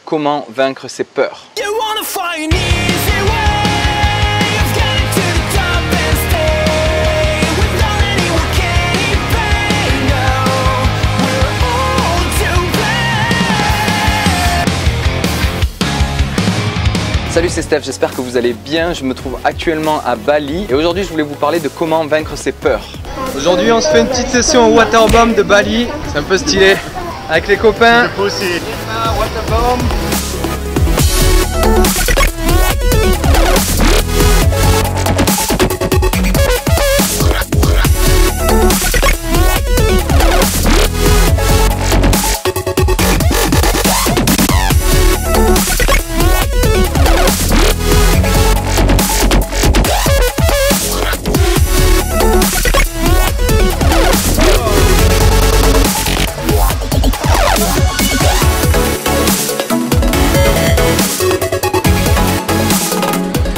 comment vaincre ses peurs. Salut, c'est Steph, j'espère que vous allez bien. Je me trouve actuellement à Bali et aujourd'hui je voulais vous parler de comment vaincre ses peurs. Aujourd'hui on se fait une petite session au waterbomb de Bali, c'est un peu stylé. Avec les copains. Waterbomb.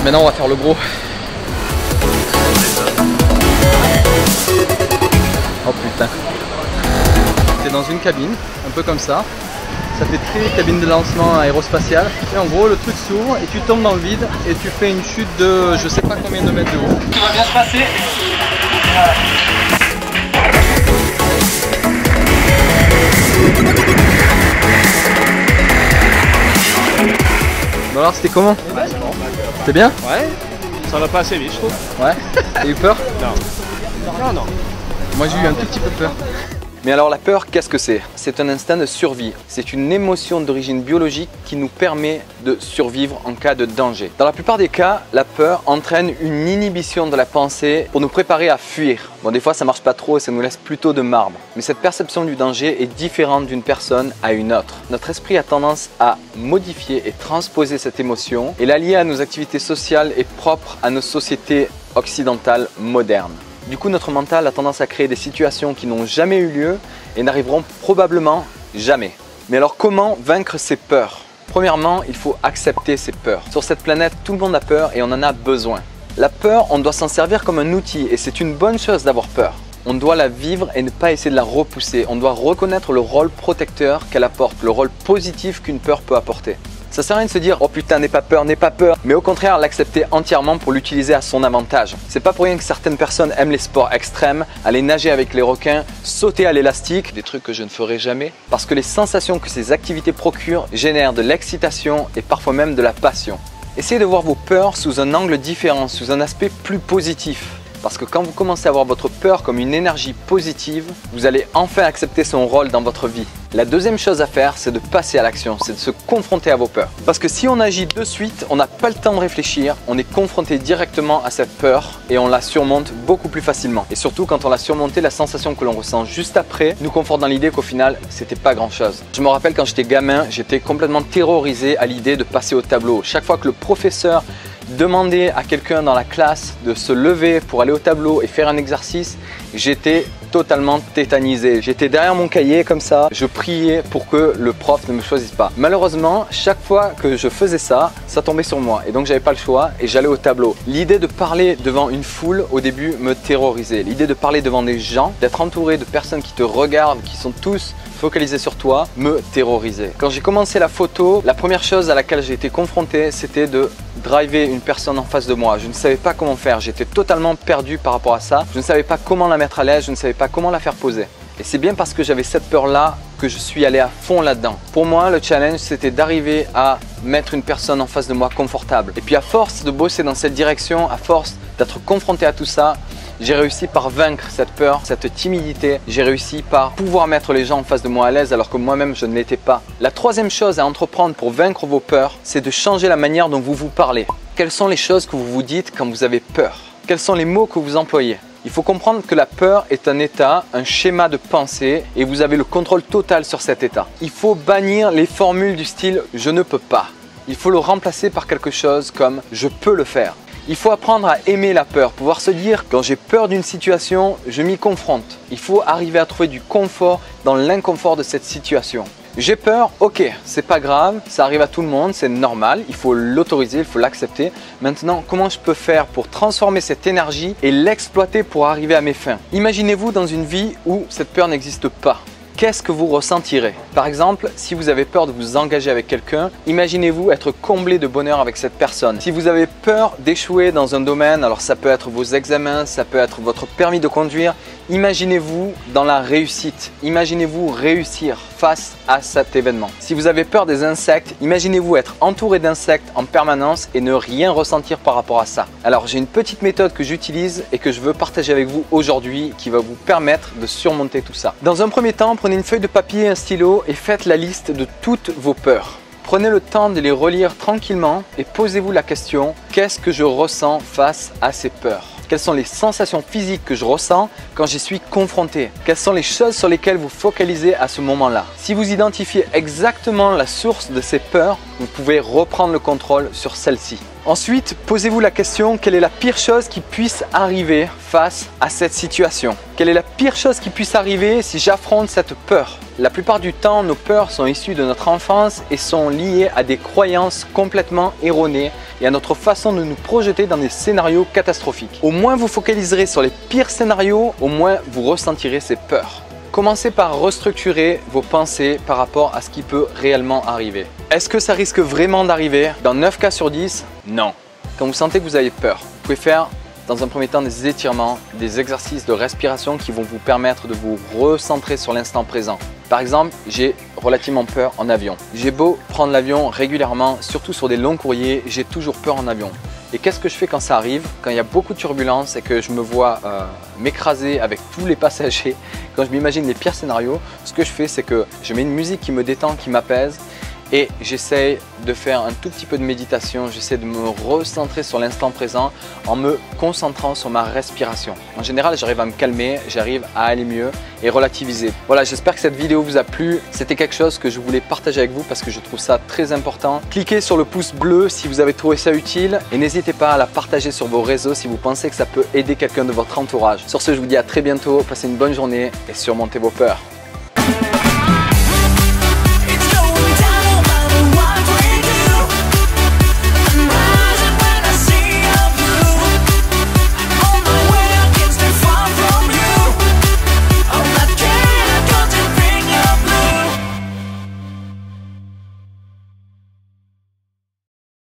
Maintenant on va faire le gros. Oh putain. C'est dans une cabine, un peu comme ça. Ça fait très cabine de lancement aérospatiale. Et en gros le truc s'ouvre et tu tombes dans le vide et tu fais une chute de je sais pas combien de mètres de haut. Tout va bien se passer. Bon alors c'était comment? C'est bien? Ouais, ça va pas assez vite je trouve. Ouais. T'as eu peur? Non. Non. Moi j'ai eu un tout petit peu peur. Mais alors la peur, qu'est-ce que c'est? C'est un instinct de survie. C'est une émotion d'origine biologique qui nous permet de survivre en cas de danger. Dans la plupart des cas, la peur entraîne une inhibition de la pensée pour nous préparer à fuir. Bon, des fois ça marche pas trop et ça nous laisse plutôt de marbre. Mais cette perception du danger est différente d'une personne à une autre. Notre esprit a tendance à modifier et transposer cette émotion et la lier à nos activités sociales et propres à nos sociétés occidentales modernes. Du coup, notre mental a tendance à créer des situations qui n'ont jamais eu lieu et n'arriveront probablement jamais. Mais alors, comment vaincre ses peurs? Premièrement, il faut accepter ses peurs. Sur cette planète, tout le monde a peur et on en a besoin. La peur, on doit s'en servir comme un outil et c'est une bonne chose d'avoir peur. On doit la vivre et ne pas essayer de la repousser. On doit reconnaître le rôle protecteur qu'elle apporte, le rôle positif qu'une peur peut apporter. Ça sert à rien de se dire « Oh putain, n'aie pas peur », mais au contraire l'accepter entièrement pour l'utiliser à son avantage. C'est pas pour rien que certaines personnes aiment les sports extrêmes, aller nager avec les requins, sauter à l'élastique, des trucs que je ne ferai jamais, parce que les sensations que ces activités procurent génèrent de l'excitation et parfois même de la passion. Essayez de voir vos peurs sous un angle différent, sous un aspect plus positif. Parce que quand vous commencez à voir votre peur comme une énergie positive, vous allez enfin accepter son rôle dans votre vie. La deuxième chose à faire, c'est de passer à l'action, c'est de se confronter à vos peurs. Parce que si on agit de suite, on n'a pas le temps de réfléchir, on est confronté directement à cette peur et on la surmonte beaucoup plus facilement. Et surtout quand on l'a surmontée, la sensation que l'on ressent juste après nous conforte dans l'idée qu'au final, c'était pas grand chose. Je me rappelle quand j'étais gamin, j'étais complètement terrorisé à l'idée de passer au tableau. Chaque fois que le professeur demandait à quelqu'un dans la classe de se lever pour aller au tableau et faire un exercice, j'étais totalement tétanisé. J'étais derrière mon cahier comme ça, je priais pour que le prof ne me choisisse pas. Malheureusement, chaque fois que je faisais ça, ça tombait sur moi et donc j'avais pas le choix et j'allais au tableau. L'idée de parler devant une foule au début me terrorisait. L'idée de parler devant des gens, d'être entouré de personnes qui te regardent, qui sont tous focalisés sur toi, me terrorisait. Quand j'ai commencé la photo, la première chose à laquelle j'ai été confronté, c'était de driver une personne en face de moi. Je ne savais pas comment faire, j'étais totalement perdu par rapport à ça. Je ne savais pas comment la mettre à l'aise, je ne savais pas comment la faire poser. Et c'est bien parce que j'avais cette peur-là que je suis allé à fond là-dedans. Pour moi, le challenge, c'était d'arriver à mettre une personne en face de moi confortable. Et puis à force de bosser dans cette direction, à force d'être confronté à tout ça, j'ai réussi par vaincre cette peur, cette timidité. J'ai réussi par pouvoir mettre les gens en face de moi à l'aise alors que moi-même je ne l'étais pas. La troisième chose à entreprendre pour vaincre vos peurs, c'est de changer la manière dont vous vous parlez. Quelles sont les choses que vous vous dites quand vous avez peur? Quels sont les mots que vous employez? Il faut comprendre que la peur est un état, un schéma de pensée et vous avez le contrôle total sur cet état. Il faut bannir les formules du style « je ne peux pas ». Il faut le remplacer par quelque chose comme « je peux le faire ». Il faut apprendre à aimer la peur, pouvoir se dire quand j'ai peur d'une situation, je m'y confronte. Il faut arriver à trouver du confort dans l'inconfort de cette situation. J'ai peur, ok, c'est pas grave, ça arrive à tout le monde, c'est normal, il faut l'autoriser, il faut l'accepter. Maintenant, comment je peux faire pour transformer cette énergie et l'exploiter pour arriver à mes fins? Imaginez-vous dans une vie où cette peur n'existe pas. qu'est-ce que vous ressentirez? Par exemple, si vous avez peur de vous engager avec quelqu'un, imaginez-vous être comblé de bonheur avec cette personne. Si vous avez peur d'échouer dans un domaine, alors ça peut être vos examens, ça peut être votre permis de conduire, imaginez-vous dans la réussite. Imaginez-vous réussir face à cet événement. Si vous avez peur des insectes, imaginez-vous être entouré d'insectes en permanence et ne rien ressentir par rapport à ça. Alors j'ai une petite méthode que j'utilise et que je veux partager avec vous aujourd'hui qui va vous permettre de surmonter tout ça. Dans un premier temps, prenez une feuille de papier et un stylo et faites la liste de toutes vos peurs. Prenez le temps de les relire tranquillement et posez-vous la question, qu'est-ce que je ressens face à ces peurs? Quelles sont les sensations physiques que je ressens quand j'y suis confronté? Quelles sont les choses sur lesquelles vous focalisez à ce moment-là? Si vous identifiez exactement la source de ces peurs, vous pouvez reprendre le contrôle sur celle-ci. Ensuite, posez-vous la question, quelle est la pire chose qui puisse arriver face à cette situation? Quelle est la pire chose qui puisse arriver si j'affronte cette peur? La plupart du temps, nos peurs sont issues de notre enfance et sont liées à des croyances complètement erronées et à notre façon de nous projeter dans des scénarios catastrophiques. Au moins vous focaliserez sur les pires scénarios, au moins vous ressentirez ces peurs. Commencez par restructurer vos pensées par rapport à ce qui peut réellement arriver. Est-ce que ça risque vraiment d'arriver? Dans 9 cas sur 10, non. Quand vous sentez que vous avez peur, vous pouvez faire dans un premier temps des étirements, des exercices de respiration qui vont vous permettre de vous recentrer sur l'instant présent. Par exemple, j'ai relativement peur en avion. J'ai beau prendre l'avion régulièrement, surtout sur des longs courriers, j'ai toujours peur en avion. Et qu'est-ce que je fais quand ça arrive? Quand il y a beaucoup de turbulences et que je me vois m'écraser avec tous les passagers, quand je m'imagine les pires scénarios, ce que je fais, c'est que je mets une musique qui me détend, qui m'apaise et j'essaye de faire un tout petit peu de méditation, j'essaie de me recentrer sur l'instant présent en me concentrant sur ma respiration. En général, j'arrive à me calmer, j'arrive à aller mieux et relativiser. Voilà, j'espère que cette vidéo vous a plu. C'était quelque chose que je voulais partager avec vous parce que je trouve ça très important. Cliquez sur le pouce bleu si vous avez trouvé ça utile et n'hésitez pas à la partager sur vos réseaux si vous pensez que ça peut aider quelqu'un de votre entourage. Sur ce, je vous dis à très bientôt, passez une bonne journée et surmontez vos peurs.